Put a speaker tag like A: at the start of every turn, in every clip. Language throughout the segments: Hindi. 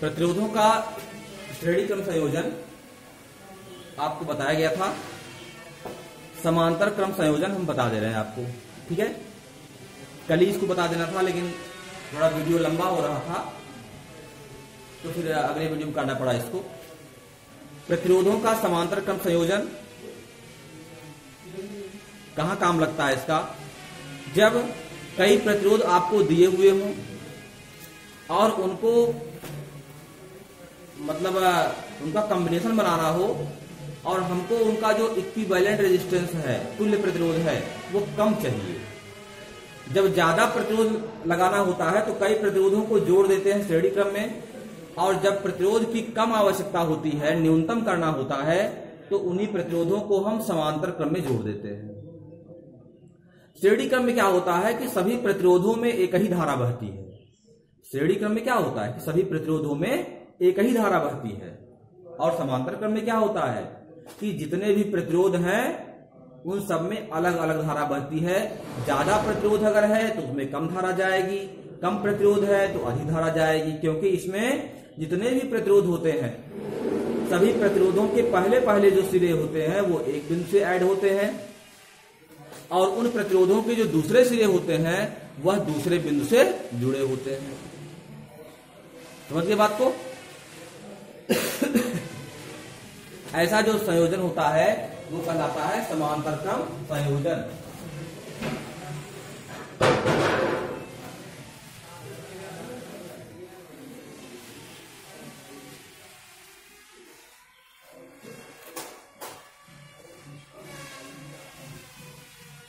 A: प्रतिरोधों का श्रेणी क्रम संयोजन आपको बताया गया था। समांतर क्रम संयोजन हम बता दे रहे हैं आपको, ठीक है। कल ही इसको बता देना था, लेकिन थोड़ा वीडियो लंबा हो रहा था तो फिर अगले वीडियो में करना पड़ा इसको। प्रतिरोधों का समांतर क्रम संयोजन कहां काम लगता है इसका? जब कई प्रतिरोध आपको दिए हुए हों और उनको मतलब उनका कॉम्बिनेशन बनाना हो और हमको उनका जो इक्विवेलेंट रेजिस्टेंस है, तुल्य प्रतिरोध है, वो कम चाहिए। जब ज्यादा प्रतिरोध लगाना होता है तो कई प्रतिरोधों को जोड़ देते हैं श्रेणी क्रम में, और जब प्रतिरोध की कम आवश्यकता होती है, न्यूनतम करना होता है, तो उन्हीं प्रतिरोधों को हम समांतर क्रम में जोड़ देते हैं। श्रेणी क्रम में क्या होता है कि सभी प्रतिरोधों में एक ही धारा बहती है। श्रेणी क्रम में क्या होता है कि सभी प्रतिरोधों में एक ही धारा बहती है, और समांतर क्रम में क्या होता है कि जितने भी प्रतिरोध हैं उन सब में अलग अलग धारा बहती है। ज्यादा प्रतिरोध अगर है तो उसमें कम धारा जाएगी, कम प्रतिरोध है तो अधिक धारा जाएगी, क्योंकि इसमें जितने भी प्रतिरोध होते हैं सभी प्रतिरोधों के पहले पहले जो सिरे होते हैं वो एक बिंदु से ऐड होते हैं, और उन प्रतिरोधों के जो दूसरे सिरे होते हैं वह दूसरे बिंदु से जुड़े होते हैं। समझिए बात को। ऐसा जो संयोजन होता है वो कहलाता है समांतर क्रम संयोजन।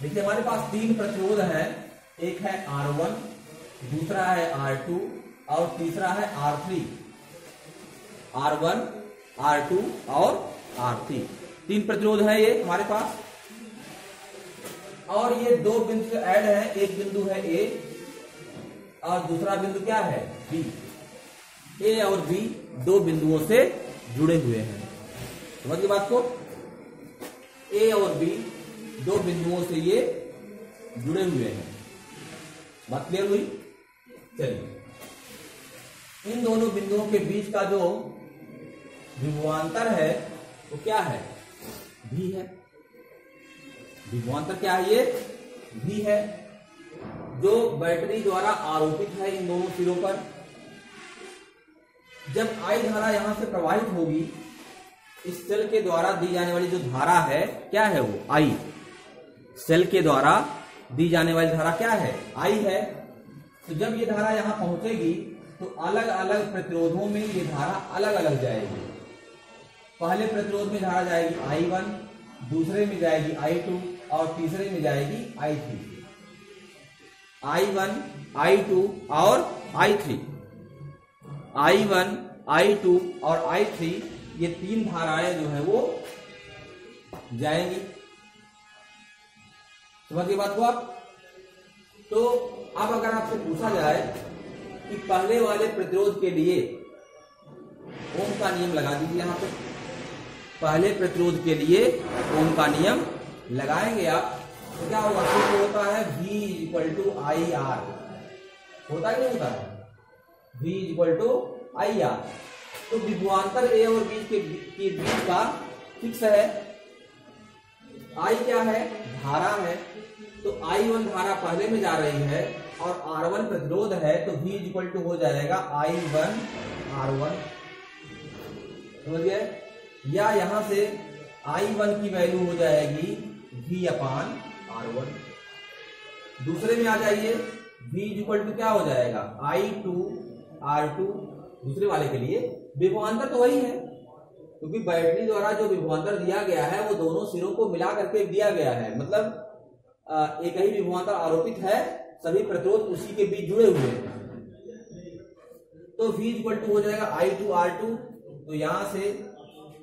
A: देखिए हमारे पास तीन प्रतिरोध है, एक है R1, दूसरा है R2 और तीसरा है R3। R1, R2 और R3 तीन प्रतिरोध है ये हमारे पास, और ये दो बिंदु से ऐड है। एक बिंदु है A और दूसरा बिंदु क्या है B। A और B दो बिंदुओं से जुड़े हुए हैं। समझिए बात को। A और B दो बिंदुओं से ये जुड़े हुए हैं। बात क्लियर हुई? चलिए, इन दोनों बिंदुओं के बीच का जो विभवांतर है वो क्या है? V है। विभवांतर क्या है? ये V है, जो बैटरी द्वारा आरोपित है इन दोनों सिरों पर। जब I धारा यहां से प्रवाहित होगी, इस सेल के द्वारा दी जाने वाली जो धारा है क्या है? वो I। सेल के द्वारा दी जाने वाली धारा क्या है? I है। तो जब ये धारा यहां पहुंचेगी तो अलग अलग प्रतिरोधों में ये धारा अलग अलग जाएगी। पहले प्रतिरोध में धारा जाएगी I1, दूसरे में जाएगी I2 और तीसरे में जाएगी I3। I1, I2 और I3। I1, I2 और I3 ये तीन धाराएं जो है वो जाएंगी। समझिए बात को आप। तो अब अगर आपसे पूछा जाए कि पहले वाले प्रतिरोध के लिए ओम का नियम लगा दीजिए। यहां पे पहले प्रतिरोध के लिए ओम का नियम लगाएंगे आप, तो क्या होगा? तो होता है V = IR। होता है नहीं होता है? V = IR। तो विभवांतर A और B के बीच का फिक्स है। I क्या है? धारा है। तो I1 धारा पहले में जा रही है और R1 प्रतिरोध है, तो V = हो जाएगा I1 R1। समझ गए? या यहां से I1 की वैल्यू हो जाएगी V/R1। दूसरे में आ जाइए, V = क्या हो जाएगा? I2 R2। दूसरे वाले के लिए विभवांतर तो वही है, क्योंकि बैटरी द्वारा जो विभवांतर दिया गया है वो दोनों सिरों को मिला करके दिया गया है। मतलब एक ही विभवांतर आरोपित है, सभी प्रतिरोध उसी के बीच जुड़े हुए हैं। तो V = हो जाएगा I2 R2। तो यहां से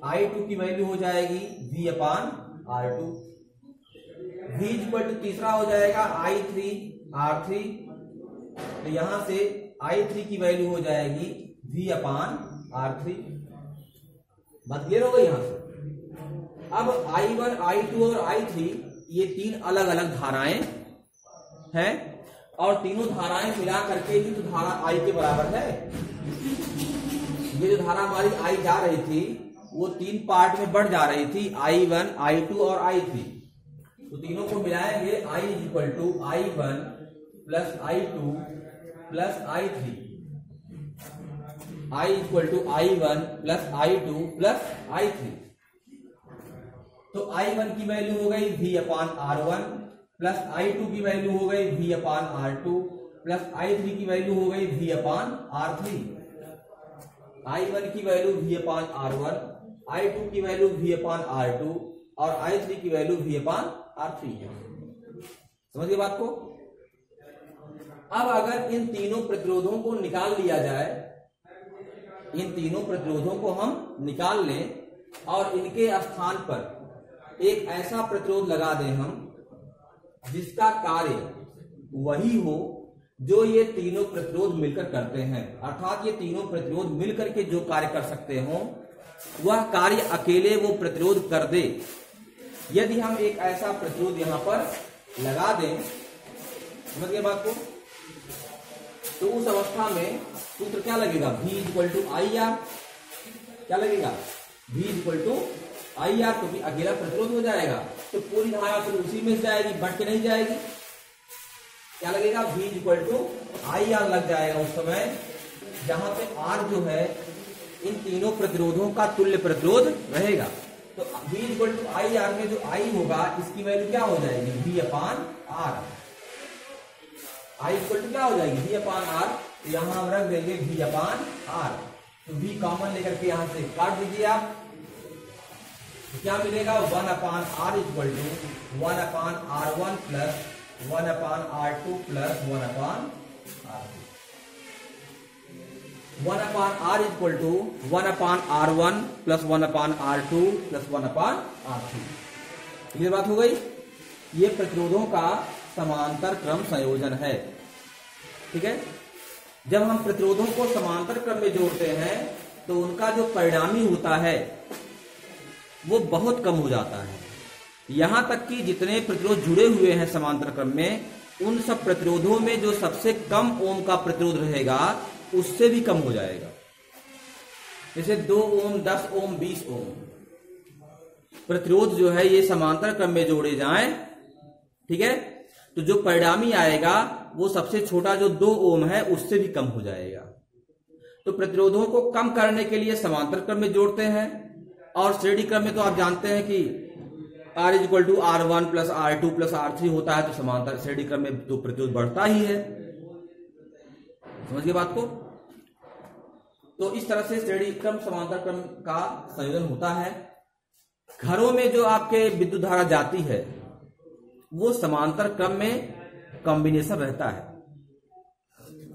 A: I2 की वैल्यू हो जाएगी V/R2। V तीसरा हो जाएगा I3 R3। तो यहां से I3 की वैल्यू हो जाएगी V/R3। बात क्लियर हो गई यहां से। अब I1, I2 और I3 ये तीन अलग अलग धाराएं हैं, और तीनों धाराएं मिला करके ही तो धारा I के बराबर है। ये जो धारा हमारी आई जा रही थी वो 3 पार्ट में बढ़ जा रही थी, I1, I2 और I3। तो तीनों को मिलाएंगे, I equal to I1 plus I2 plus I3, I equal to I1 plus I2 plus I3। तो I1 की वैल्यू हो गई V/R1 प्लस I2 की वैल्यू हो गई V/R2 प्लस I3 की वैल्यू हो गई V/R3। I1 की वैल्यू V/R1, I2 की वैल्यू V/R2 और I3 की वैल्यू V/R3 है। समझिए बात को। अब अगर इन तीनों प्रतिरोधों को निकाल लिया जाए, इन तीनों प्रतिरोधों को हम निकाल लें और इनके स्थान पर एक ऐसा प्रतिरोध लगा दें हम जिसका कार्य वही हो जो ये तीनों प्रतिरोध मिलकर करते हैं, अर्थात ये तीनों प्रतिरोध मिलकर के जो कार्य कर सकते हो वह कार्य अकेले वो प्रतिरोध कर दे। यदि हम एक ऐसा प्रतिरोध यहां पर लगा दें, समझ गए बात को, तो उस अवस्था में सूत्र क्या लगेगा, V इक्वल टू IR। क्या लगेगा, V इक्वल टू IR, क्योंकि अकेला प्रतिरोध हो जाएगा तो पूरी धारा फिर उसी में जाएगी, बढ़ के नहीं जाएगी। क्या लगेगा, V इक्वल टू IR लग जाएगा उस समय, जहां पे R जो है इन तीनों प्रतिरोधों का तुल्य प्रतिरोध रहेगा। तो V इक्वल टू IR में जो I होगा इसकी वैल्यू क्या हो जाएगी, V/R। I इक्वल टू क्या हो जाएगी, V/R। तो यहां हम रख देंगे V/R। तो V कॉमन लेकर के यहां से काट दीजिए आप, तो क्या मिलेगा, 1/R equal to 1/R1 plus 1/R2 plus 1/R3। 1/R equal to 1/R1 plus 1/R2 plus 1/R3। Clear बात हो गई। ये प्रतिरोधों का समांतर क्रम संयोजन है। ठीक है, जब हम प्रतिरोधों को समांतर क्रम में जोड़ते हैं तो उनका जो परिणामी होता है वो बहुत कम हो जाता है। यहां तक कि जितने प्रतिरोध जुड़े हुए हैं समांतर क्रम में, उन सब प्रतिरोधों में जो सबसे कम ओम का प्रतिरोध रहेगा उससे भी कम हो जाएगा। जैसे 2 ओम, 10 ओम, 20 ओम प्रतिरोध जो है ये समांतर क्रम में जोड़े जाएं, ठीक है, तो जो परिणामी आएगा वो सबसे छोटा जो 2 ओम है उससे भी कम हो जाएगा। तो प्रतिरोधों को कम करने के लिए समांतर क्रम में जोड़ते हैं, और श्रेणी क्रम में तो आप जानते हैं कि R equal to R1 plus R2 plus R3 होता है, तो समांतर श्रेणी क्रम में तो प्रतिरोध बढ़ता ही है। समझिए बात को। तो इस तरह से श्रेणी क्रम समांतर क्रम का संयोजन होता है। घरों में जो आपके विद्युत धारा जाती है वो समांतर क्रम में कॉम्बिनेशन रहता है,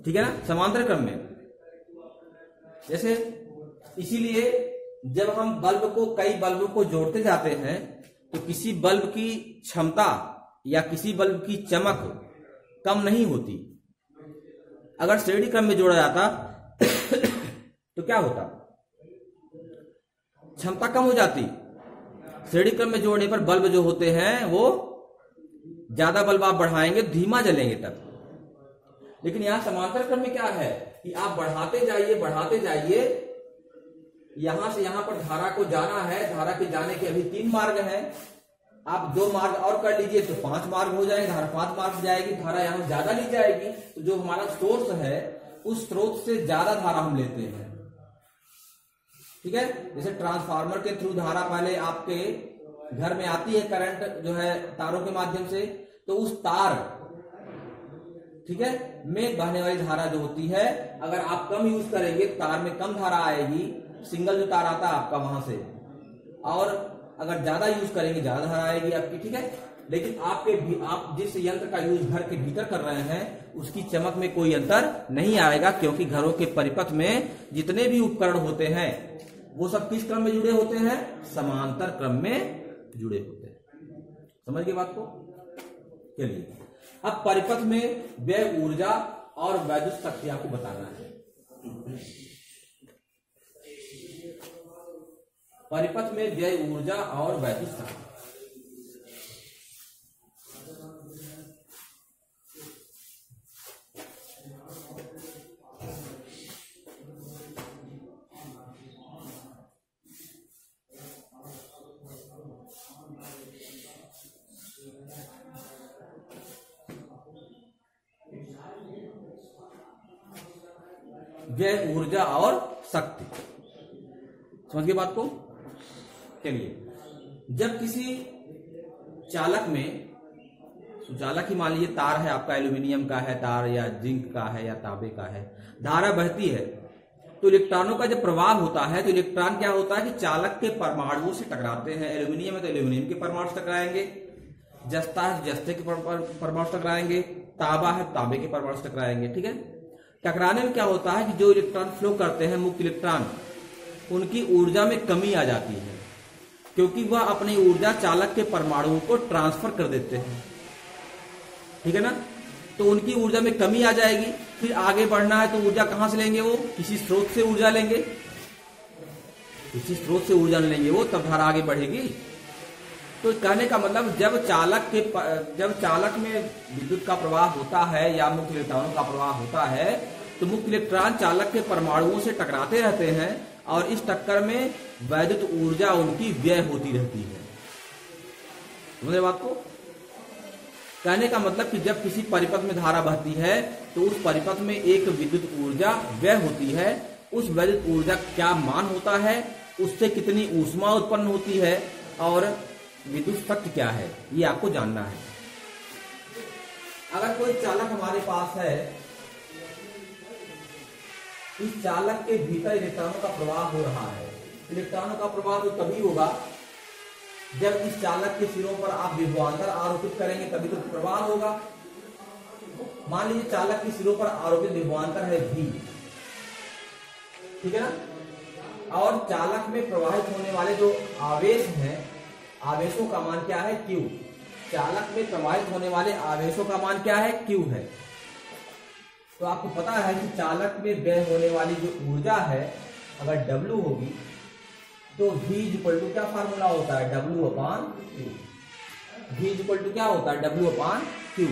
A: ठीक है ना, समांतर क्रम में। जैसे इसीलिए जब हम बल्ब को, कई बल्बों को जोड़ते जाते हैं तो किसी बल्ब की क्षमता या किसी बल्ब की चमक कम नहीं होती। अगर श्रेणी क्रम में जोड़ा जाता तो क्या होता, क्षमता कम हो जाती। श्रेणी क्रम में जोड़ने पर बल्ब जो होते हैं वो ज्यादा बल्ब आप बढ़ाएंगे धीमा जलेंगे तब। लेकिन यहां समांतर क्रम में क्या है कि आप बढ़ाते जाइए, यहां से यहां पर धारा को जाना है, धारा के जाने के अभी 3 मार्ग हैं, आप 2 मार्ग और कर लीजिए तो 5 मार्ग हो जाएंगे, धारा 5 मार्ग जाएगी, धारा यहां ज्यादा ली जाएगी। तो जो हमारा सोर्स है उस स्रोत से ज्यादा धारा हम लेते हैं, ठीक है। जैसे ट्रांसफार्मर के थ्रू धारा पहले आपके घर में आती है, करंट जो है तारों के माध्यम से, तो उस तार, ठीक है, में बहने वाली धारा जो होती है, अगर आप कम यूज करेंगे तार में कम धारा आएगी, सिंगल जो तार आता है आपका वहां से, और अगर ज्यादा यूज करेंगे ज्यादा धारा आएगी आपकी, ठीक है। लेकिन आप जिस यंत्र का यूज घर के भीतर कर रहे हैं उसकी चमक में कोई अंतर नहीं आएगा, क्योंकि घरों के परिपथ में जितने भी उपकरण होते हैं वो सब किस क्रम में जुड़े होते हैं, समांतर क्रम में जुड़े होते हैं। समझ गए बात को। चलिए अब परिपथ में व्यय ऊर्जा और वैद्युत शक्ति आपको बताना है। परिपथ में व्यय ऊर्जा और वैद्युत शक्ति। व्यय, ऊर्जा और शक्ति। समझ गए बात को? चलिए, जब किसी चालक में, चालक ही मान लीजिए तार है आपका, एल्यूमिनियम का है तार या जिंक का है या तांबे का है, धारा बहती है तो इलेक्ट्रॉनों का जब प्रवाह होता है तो इलेक्ट्रॉन क्या होता है कि चालक के परमाणुओं से टकराते हैं। एल्यूमिनियम है तो एल्यूमिनियम के परमाणु से टकराएंगे, जस्ता है जस्ते के परमाणु से टकराएंगे, तांबा है तांबे के परमाणु से टकराएंगे। ठीक है, टकराने में क्या होता है कि जो इलेक्ट्रॉन फ्लो करते हैं, मुक्त इलेक्ट्रॉन, उनकी ऊर्जा में कमी आ जाती है, क्योंकि वह अपनी ऊर्जा चालक के परमाणुओं को ट्रांसफर कर देते हैं। ठीक है ना, तो उनकी ऊर्जा में कमी आ जाएगी। फिर आगे बढ़ना है तो ऊर्जा कहां से लेंगे? वो किसी स्रोत से ऊर्जा लेंगे, किसी स्रोत से ऊर्जा लेंगे वो, तब धारा आगे बढ़ेगी। तो कहने का मतलब जब चालक में विद्युत का प्रवाह होता है या मुक्त इलेक्ट्रॉनों का प्रवाह होता है तो मुक्त इलेक्ट्रॉन चालक के परमाणुओं से टकराते रहते हैं और इस टक्कर में वैद्युत ऊर्जा उनकी व्यय होती रहती है। समझे बात को? कहने का मतलब कि जब किसी परिपथ में धारा बहती है तो उस परिपथ में एक विद्युत ऊर्जा व्यय होती है। उस वैद्युत ऊर्जा क्या मान होता है, उससे कितनी ऊष्मा उत्पन्न होती है और विद्युत शक्ति क्या है, ये आपको जानना है। अगर कोई चालक हमारे पास है, इस चालक के भीतर इलेक्ट्रॉनों का प्रवाह हो रहा है। इलेक्ट्रॉनों का प्रवाह तो तभी होगा जब इस चालक के सिरों पर आप विभवांतर आरोपित करेंगे, तभी तो प्रवाह होगा। मान लीजिए चालक के सिरों पर आरोपित विभवांतर है V, ठीक है ना, और चालक में प्रवाहित होने वाले जो आवेश हैं, आवेशों का मान क्या है? Q। चालक में प्रवाहित होने वाले आवेशों का मान क्या है? Q है। तो आपको पता है कि चालक में व्यय होने वाली जो ऊर्जा है अगर W होगी तो V इक्वल टू क्या फार्मूला होता है? W upon Q। V equal to क्या होता है? W upon Q।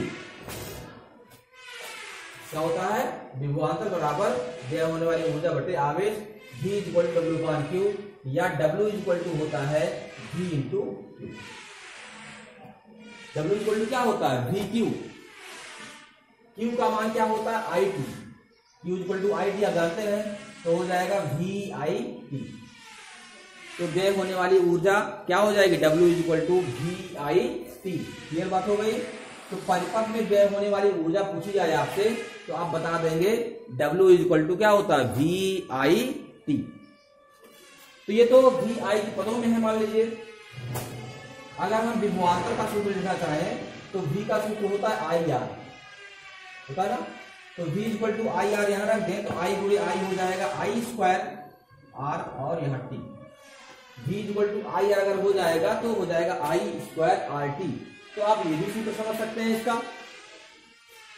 A: क्या होता है? विभवांतर बराबर व्यय होने वाली ऊर्जा बटे आवेश, V equal to W upon Q, या W इक्वल टू होता है V into Q। W equal to क्या होता है? VQ। Q का मान क्या होता है? IT। Q equal to IT आप जानते हैं, तो हो जाएगा VIT। तो व्यय होने वाली ऊर्जा क्या हो जाएगी? W equal to VIT। Clear बात हो गई? तो परिपथ में व्यय होने वाली ऊर्जा पूछी जाए आपसे तो आप बता देंगे W इक्वल टू क्या होता है? VIT। तो ये तो VI की पदों में है। मान लीजिए अगर हम विभवांतर का सूत्र लिखना चाहें तो V का सूत्र होता है IR, होता है ना, तो V इक्वल टू IR यहां रख दें तो I गुणे I हो जाएगा I स्क्वायर R और यहाँ T। V equal to I अगर हो जाएगा तो हो जाएगा I स्क्वायर RT। तो आप ये भी सूत्र समझ सकते हैं इसका।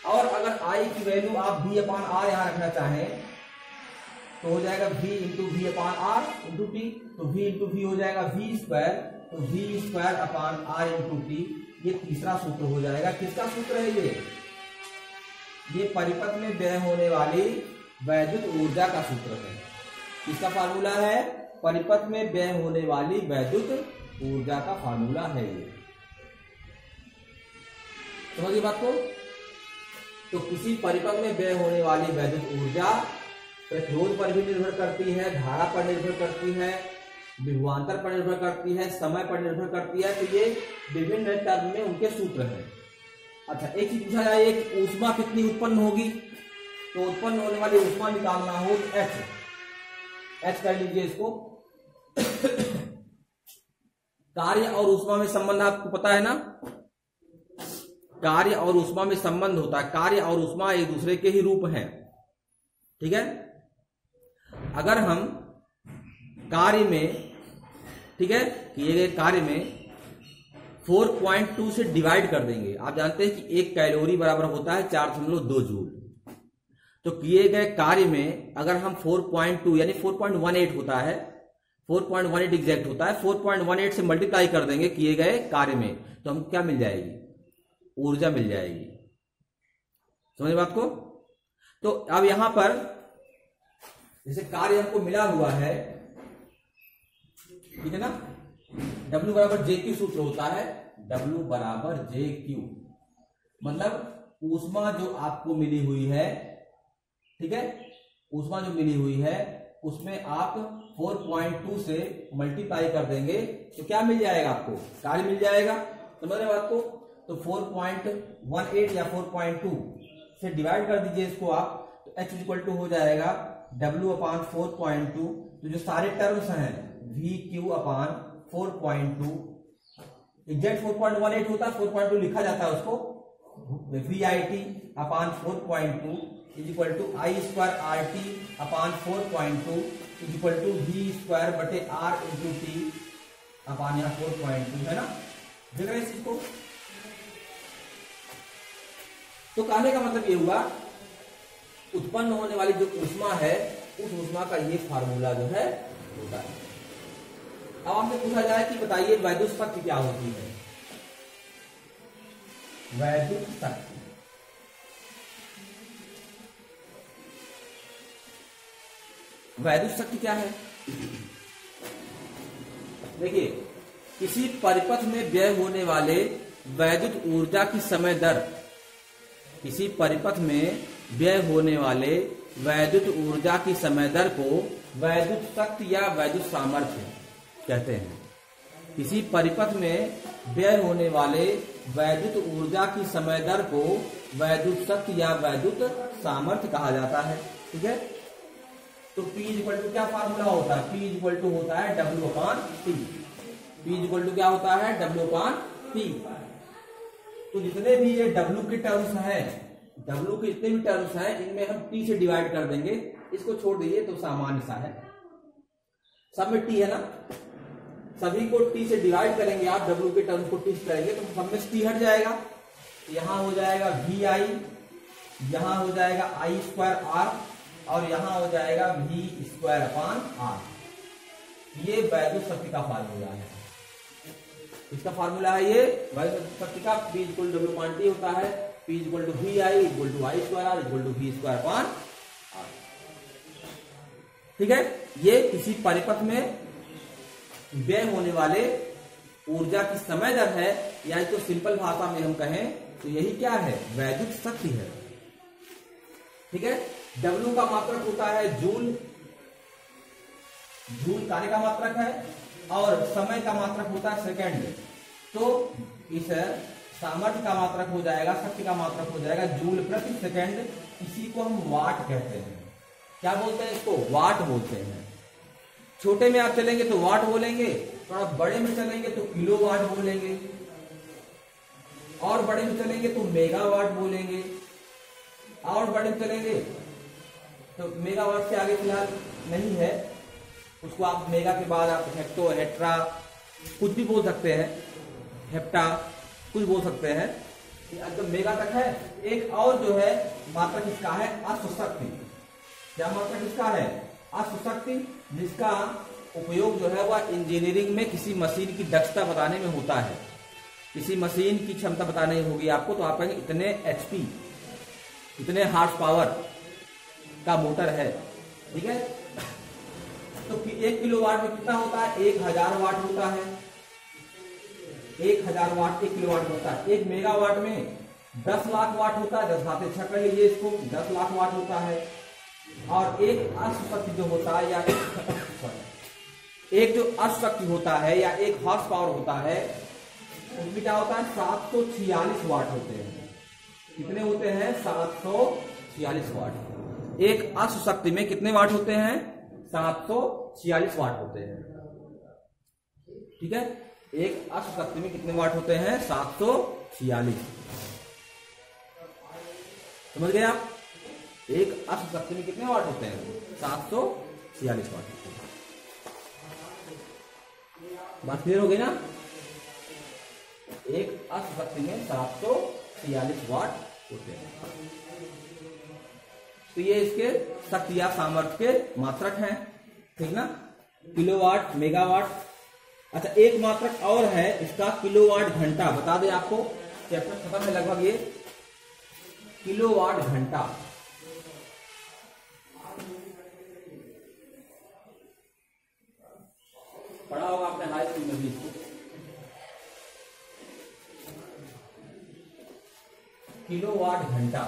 A: और अगर I की वैल्यू आप V अपान R यहां रखना चाहें तो हो जाएगा V इंटू V अपान R इंटू T। तो V इंटू V हो जाएगा V स्क्वायर, तो V square upon R into T। ये तीसरा सूत्र हो जाएगा। किसका सूत्र है ये परिपथ में व्यय होने वाली वैद्युत ऊर्जा का सूत्र है। किसका फार्मूला है? परिपथ में व्यय होने वाली वैद्युत ऊर्जा का फार्मूला है ये। समझिए बात को? तो किसी परिपथ में व्यय होने वाली वैद्युत ऊर्जा प्रतिरोध पर भी निर्भर करती है, धारा पर निर्भर करती है, विभवांतर पर निर्भर करती है, समय पर निर्भर करती है। तो ये विभिन्न टर्म में उनके सूत्र हैं। अच्छा, एक चीज पूछा जाए, एक ऊष्मा कितनी उत्पन्न होगी? तो उत्पन्न होने वाली ऊष्मा निकालना हो H कर लीजिए इसको। कार्य और ऊष्मा में संबंध आपको पता है ना, कार्य और ऊष्मा में संबंध होता है। कार्य और ऊष्मा एक दूसरे के ही रूप हैं, ठीक है। अगर हम कार्य में, ठीक है, किए गए कार्य में 4.2 से डिवाइड कर देंगे। आप जानते हैं कि 1 कैलोरी बराबर होता है 4.2 जूल। तो किए गए कार्य में अगर हम 4.2 यानी 4.18 होता है, 4.18 एग्जैक्ट होता है, 4.18 से मल्टीप्लाई कर देंगे किए गए कार्य में, तो हमको क्या मिल जाएगी? ऊर्जा मिल जाएगी। समझ बात को? तो अब यहां पर जैसे कार्य हमको मिला हुआ है, ठीक है ना, W बराबर JQ सूत्र होता है, W बराबर JQ, मतलब ऊष्मा जो आपको मिली हुई है, ठीक है, ऊष्मा जो मिली हुई है उसमें आप 4.2 से मल्टीप्लाई कर देंगे तो क्या मिल जाएगा आपको, कार्य मिल जाएगा। समझ रहे हो बात को। तो 4.18 या 4.2 से डिवाइड कर दीजिए इसको आप, तो H इक्वल टू हो जाएगा W अपान 4.2। तो जो सारे टर्म्स हैं VQ अपान 4.2, एग्जैक्ट 4.18 होता है, 4.2 लिखा जाता है उसको, VIT upon 4.2 is equal to I square RT upon 4.2 is equal to V square बटे R इंटू टी अपान यहाँ 4.2 है ना। देख रहे हैं इस चीज को। तो कहने का मतलब ये हुआ उत्पन्न होने वाली जो ऊष्मा है उस ऊष्मा का ये फार्मूला जो है होता है। अब आपसे पूछा जाए कि बताइए वैद्युत शक्ति क्या होती है। वैद्युत शक्ति, वैद्युत शक्ति क्या है। देखिए, किसी परिपथ में व्यय होने वाले वैद्युत ऊर्जा की समय दर, किसी परिपथ में व्यय होने वाले वैद्युत ऊर्जा की समय दर को वैद्युत शक्ति या वैद्युत सामर्थ्य कहते हैं। किसी परिपथ में व्यय होने वाले वैद्युत ऊर्जा की समय दर को वैद्युत शक्ति या वैद्युत सामर्थ्य कहा जाता है। ठीक है। तो P इक्वल टू क्या फार्मूला होता है, P इक्वल टू होता है W upon T। P equal to क्या होता है, W अपान T। तो जितने भी ये W के टर्म्स हैं, W के जितने भी टर्म्स हैं इनमें हम T से डिवाइड कर देंगे। इसको छोड़ दीजिए तो सामान्य सा है, सब में T है ना, सभी को T से डिवाइड करेंगे आप, W के टर्म्स को T से करेंगे तो सब में T हट जाएगा। यहां हो जाएगा VI, यहां हो जाएगा I स्क्वायर R और यहां हो जाएगा V स्क्वायर अपान R। ये वैद्युत शक्ति का फार्मूला है। इसका फार्मूला है ये वैद्युत शक्ति का। P equal to W upon T होता है, P equal to VI equal to I square R equal to V square upon R। ठीक है। ये किसी परिपथ में व्यय होने वाले ऊर्जा की समय दर है, या तो सिंपल भाषा में हम कहें तो यही क्या है, वैद्युत शक्ति है। ठीक है। W का मात्रक होता है जूल, जूल कार्य का मात्रक है, और समय का मात्रक होता है सेकंड। तो इस सामर्थ्य का मात्रक हो जाएगा, शक्ति का मात्रक हो जाएगा जूल प्रति सेकंड। इसी को हम वाट कहते हैं। क्या बोलते हैं इसको, वाट बोलते हैं। छोटे में आप चलेंगे तो वाट बोलेंगे, थोड़ा बड़े में चलेंगे तो किलो वाट बोलेंगे, और बड़े में चलेंगे तो मेगावाट बोलेंगे, और बड़े में चलेंगे तो मेगावाट से आगे फिलहाल नहीं है, उसको आप मेगा के बाद आप हेक्टो, हेट्रा कुछ भी बोल सकते हैं, हेप्टा कुछ बोल सकते हैं, तो मेगा तक है। एक और जो है मात्रक इसका है अश्वशक्ति। क्या मात्रक इसका है, अश्वशक्ति, जिसका उपयोग जो है वह इंजीनियरिंग में किसी मशीन की दक्षता बताने में होता है। किसी मशीन की क्षमता बतानी होगी आपको तो आप कहेंगे इतने HP, इतने हार्स पावर का मोटर है। ठीक है। तो 1 किलोवाट में कितना होता है, 1000 वाट होता है। 1000 वाट 1 किलोवाट होता है। 1 मेगावाट में 10 लाख वाट होता है। 10 घाते 6 कर लीजिए इसको, 10 लाख वाट होता है। और एक अश्वशक्ति जो होता है, या एक जो अश्वशक्ति होता है या एक हॉर्स पावर होता है, उसमें क्या होता है, 746 वाट होते हैं। कितने होते हैं, 746 वाट। एक अश्वशक्ति में कितने वाट होते हैं, 746 वाट होते हैं। ठीक है। एक अश्वशक्ति में कितने वाट होते हैं, 746। समझ गए आप। एक अश्वशक्ति में कितने वाट होते हैं, 746 वाट होते हैं। बात क्लियर हो गई ना। एक अश्वशक्ति में 746 वाट होते हैं। तो ये इसके शक्ति या सामर्थ्य के मात्रक हैं। ठीक ना, किलोवाट, मेगावाट। अच्छा, एक मात्रक और है इसका, किलोवाट घंटा। बता दें आपको, चैप्टर खत्म है लगभग ये। किलोवाट घंटा, पढ़ा होगा आपने हाई स्कूल में भी इसको। किलोवाट घंटा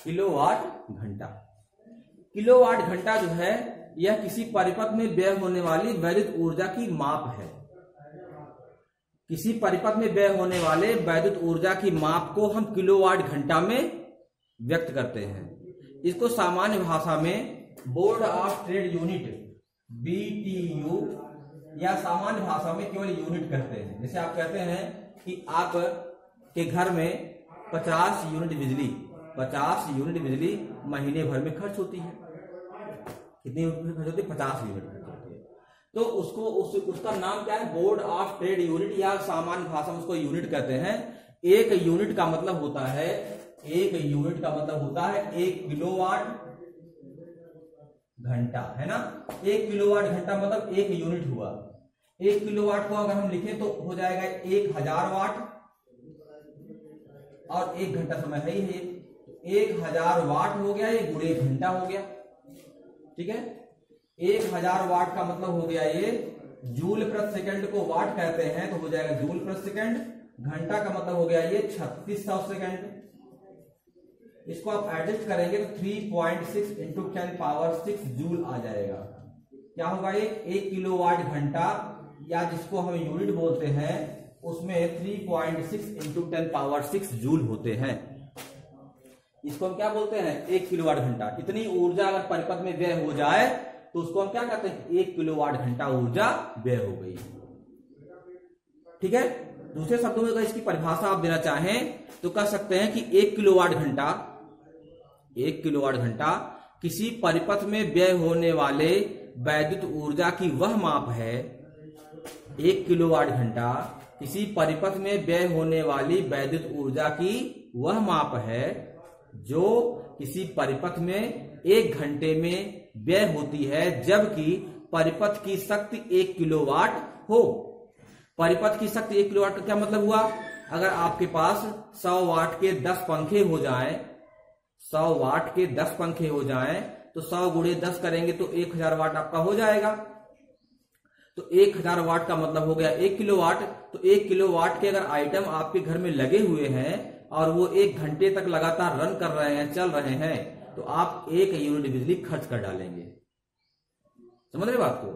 A: किलोवाट घंटा। किलोवाट घंटा जो है यह किसी परिपथ में व्यय होने वाली वैद्युत ऊर्जा की माप है। किसी परिपथ में व्यय होने वाले वैद्युत ऊर्जा की माप को हम किलोवाट घंटा में व्यक्त करते हैं। इसको सामान्य भाषा में board of trade unit BTU या सामान्य भाषा में केवल यूनिट कहते हैं। जैसे आप कहते हैं कि आप के घर में 50 यूनिट बिजली महीने भर में खर्च होती है। कितनी यूनिट खर्च होती है? 50 यूनिट खर्च होती है। तो उसका नाम क्या है? बोर्ड ऑफ ट्रेड यूनिट या सामान्य भाषा में उसको यूनिट कहते हैं। एक यूनिट का मतलब होता है 1 किलोवाट घंटा, है ना। 1 किलोवाट घंटा मतलब 1 यूनिट हुआ। 1 किलोवाट को अगर हम लिखें तो हो जाएगा 1000 वाट, और 1 घंटा समय है ही 1000 वाट हो गया, ये गुणे घंटा हो गया। ठीक है, 1000 वाट का मतलब हो गया ये जूल प्रति सेकंड को वाट कहते हैं तो हो जाएगा जूल प्रति सेकंड। घंटा का मतलब हो गया ये 3600 सेकंड। इसको आप एडजस्ट करेंगे तो 3.6 × 10⁻⁶ जूल आ जाएगा। क्या होगा ये? 1 किलोवाट घंटा या जिसको हम यूनिट बोलते हैं उसमें 3.6 × 10⁻⁶ जूल होते हैं। इसको हम क्या बोलते हैं? 1 किलोवाट घंटा। इतनी ऊर्जा अगर परिपथ में व्यय हो जाए तो उसको हम क्या कहते हैं? 1 किलोवाट घंटा ऊर्जा व्यय हो गई। ठीक है, दूसरे शब्दों में अगर इसकी परिभाषा आप देना चाहें तो कह सकते हैं कि 1 किलोवाट घंटा किसी परिपथ में व्यय होने वाले वैद्युत ऊर्जा की वह माप है। 1 किलोवाट घंटा किसी परिपथ में व्यय होने वाली वैद्युत ऊर्जा की वह माप है जो किसी परिपथ में 1 घंटे में व्यय होती है, जबकि परिपथ की शक्ति 1 किलोवाट हो। परिपथ की शक्ति 1 किलोवाट का क्या मतलब हुआ? अगर आपके पास 100 वाट के 10 पंखे हो जाएं, 100 वाट के 10 पंखे हो जाएं तो 100 गुणे 10 करेंगे तो 1000 वाट आपका हो जाएगा। तो 1000 वाट का मतलब हो गया 1 किलोवाट। तो 1 किलोवाट के अगर आइटम आपके घर में लगे हुए हैं और वो 1 घंटे तक लगातार रन कर रहे हैं, चल रहे हैं, तो आप 1 यूनिट बिजली खर्च कर डालेंगे। समझ रहे बात को?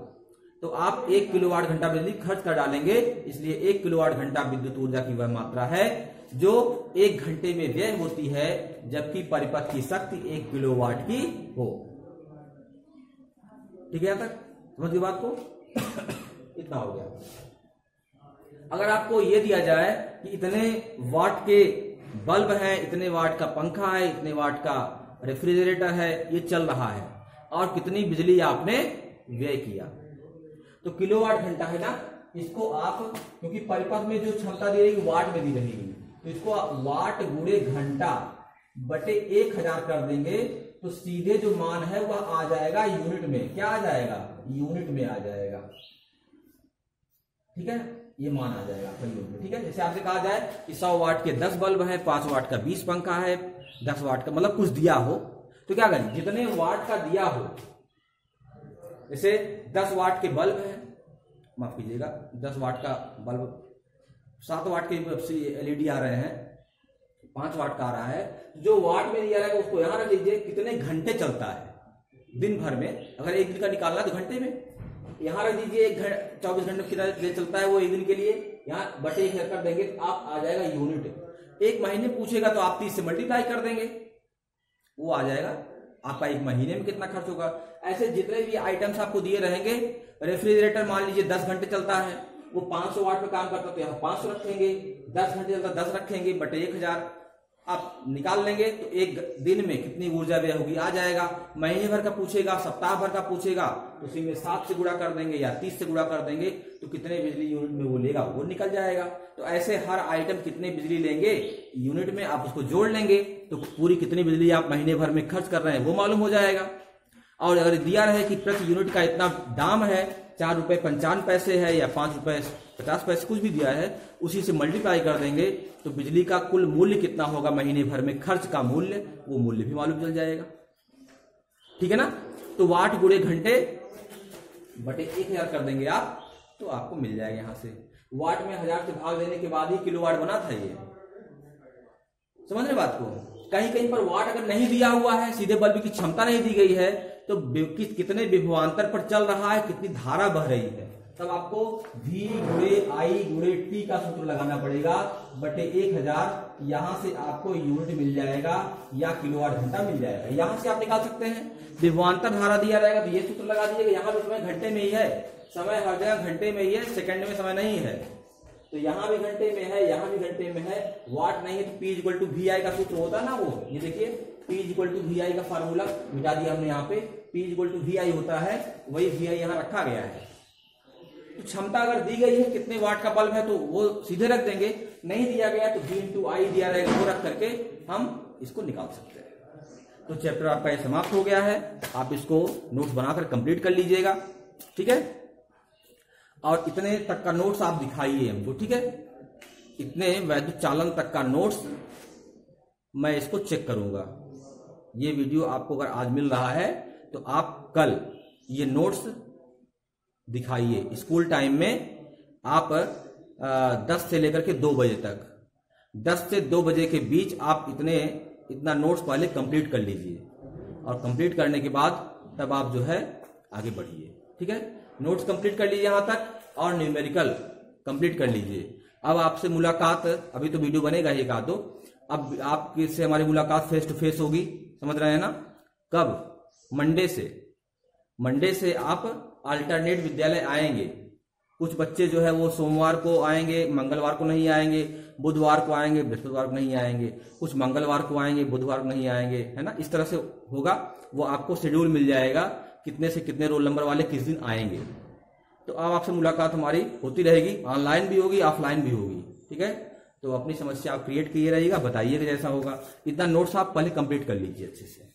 A: तो आप 1 किलोवाट घंटा बिजली खर्च कर डालेंगे। इसलिए 1 किलोवाट घंटा विद्युत ऊर्जा की वह मात्रा है जो 1 घंटे में व्यय होती है, जबकि परिपथ की शक्ति 1 किलोवाट की हो। ठीक है, यहां तक समझ गए बात को? इतना हो गया। अगर आपको यह दिया जाए कि इतने वाट के बल्ब है, इतने वाट का पंखा है, इतने वाट का रेफ्रिजरेटर है, ये चल रहा है, और कितनी बिजली आपने व्यय किया, तो किलोवाट घंटा है ना, इसको आप, क्योंकि परिपथ में जो क्षमता दी रहेगी वाट में दी रहेगी, तो इसको आप वाट गुणे घंटा बटे 1000 कर देंगे तो सीधे जो मान है वह आ जाएगा यूनिट में। क्या आ जाएगा? यूनिट में आ जाएगा। ठीक है, ये मान आ जाएगा आपका यूनिट में। ठीक है, जैसे आपसे कहा जाए कि 100 वाट के 10 बल्ब है, 5 वाट का 20 पंखा है, 10 वाट का मतलब कुछ दिया हो, तो क्या करें? जितने वाट का दिया हो, जैसे 10 वाट के बल्ब है, माफ कीजिएगा 10 वाट का बल्ब, 7 वाट के एलईडी आ रहे हैं, 5 वाट का आ रहा है, जो वाट में दिया रहेगा उसको यहां रख लीजिए कितने घंटे चलता है दिन भर में। अगर एक दिन का निकालना तो घंटे में यहां रख दीजिए, 24 घंटे कितना देर चलता है वो एक दिन के लिए, यहाँ बटे 1 कर देंगे तो आप आ जाएगा यूनिट। एक महीने पूछेगा तो आप 30 से मल्टीप्लाई कर देंगे, वो आ जाएगा आपका एक महीने में कितना खर्च होगा। ऐसे जितने भी आइटम्स आपको दिए रहेंगे, रेफ्रिजरेटर मान लीजिए 10 घंटे चलता है, वो 500 वाट पे काम करता है तो यहाँ 500 रखेंगे, 10 घंटे चलता 10 रखेंगे बटे 1000, आप निकाल लेंगे तो एक दिन में कितनी ऊर्जा व्यय होगी आ जाएगा। महीने भर का पूछेगा, सप्ताह भर का पूछेगा तो उसी में 7 से गुणा कर देंगे या 30 से गुणा कर देंगे तो कितने बिजली यूनिट में वो लेगा वो निकल जाएगा। तो ऐसे हर आइटम कितने बिजली लेंगे यूनिट में आप उसको जोड़ लेंगे तो पूरी कितनी बिजली आप महीने भर में खर्च कर रहे हैं वो मालूम हो जाएगा। और अगर दिया रहे कि प्रति यूनिट का इतना दाम है, 4 रुपए 55 पैसे है या 5 रुपए 50 पैसे कुछ भी दिया है, उसी से मल्टीप्लाई कर देंगे तो बिजली का कुल मूल्य कितना होगा महीने भर में खर्च का मूल्य, वो मूल्य भी मालूम चल जाएगा। ठीक है ना, तो वाट गुणे घंटे बटे 1000 कर देंगे आप तो आपको मिल जाएगा। यहां से वाट में 1000 से भाग देने के बाद ही किलोवाट बना था ये, समझ रहे बात को? कहीं कहीं पर वाट अगर नहीं दिया हुआ है, सीधे बल्ब की क्षमता नहीं दी गई है, तो कितने विभवांतर पर चल रहा है, कितनी धारा बह रही है, तब आपको V गुणे I गुणे T का सूत्र लगाना पड़ेगा बटे 1000। यहां से आपको यूनिट मिल जाएगा या किलोवाट घंटा मिल जाएगा। यहां से आप निकाल सकते हैं। विभवांतर धारा दिया रहेगा तो ये सूत्र लगा दीजिएगा। यहां भी समय घंटे में ही है, समय हर जगह घंटे में ही है, सेकंड में समय नहीं है। तो यहां भी घंटे में है, यहां भी घंटे में है, वाट नहीं है तो P इक्वल टू VI का सूत्र होता है ना, वो ये देखिए P इक्वल टू VI का फार्मूला मिटा दिया हमने। यहाँ पे P इक्वल टू VI होता है, वही VI यहाँ रखा गया है। तो क्षमता अगर दी गई है कितने वाट का बल्ब है तो वो सीधे रख देंगे, नहीं दिया गया तो V इंटू I दिया रहेगा, वो रख करके हम इसको निकाल सकते हैं। तो चैप्टर आपका ये समाप्त हो गया है। आप इसको नोट्स बनाकर कंप्लीट कर लीजिएगा, ठीक है। और इतने तक का नोट्स आप दिखाइए हमको, ठीक है। इतने वैद्युत चालन तक का नोट्स मैं इसको चेक करूंगा। ये वीडियो आपको अगर आज मिल रहा है तो आप कल ये नोट्स दिखाइए। स्कूल टाइम में आप 10 से लेकर के 2 बजे तक, 10 से 2 बजे के बीच आप इतना नोट्स पहले कंप्लीट कर लीजिए, और कंप्लीट करने के बाद तब आप जो है आगे बढ़िए, ठीक है। नोट्स कंप्लीट कर लीजिए यहां तक, और न्यूमेरिकल कंप्लीट कर लीजिए। अब आपसे मुलाकात, अभी तो वीडियो बनेगा ही का दो, अब आपसे हमारी मुलाकात फेस टू फेस होगी, समझ रहे हैं ना। कब? मंडे से आप अल्टरनेट विद्यालय आएंगे। कुछ बच्चे जो है वो सोमवार को आएंगे, मंगलवार को नहीं आएंगे, बुधवार को आएंगे, बृहस्पतिवार को नहीं आएंगे, कुछ मंगलवार को आएंगे, बुधवार को नहीं आएंगे, है ना। इस तरह से होगा, वो आपको शेड्यूल मिल जाएगा कितने से कितने रोल नंबर वाले किस दिन आएंगे। तो अब आपसे मुलाकात हमारी होती रहेगी, ऑनलाइन भी होगी, ऑफलाइन भी होगी, ठीक है। तो अपनी समस्या आप क्रिएट किए रहिएगा, बताइएगा जैसा होगा। इतना नोट्स आप पहले कंप्लीट कर लीजिए अच्छे से।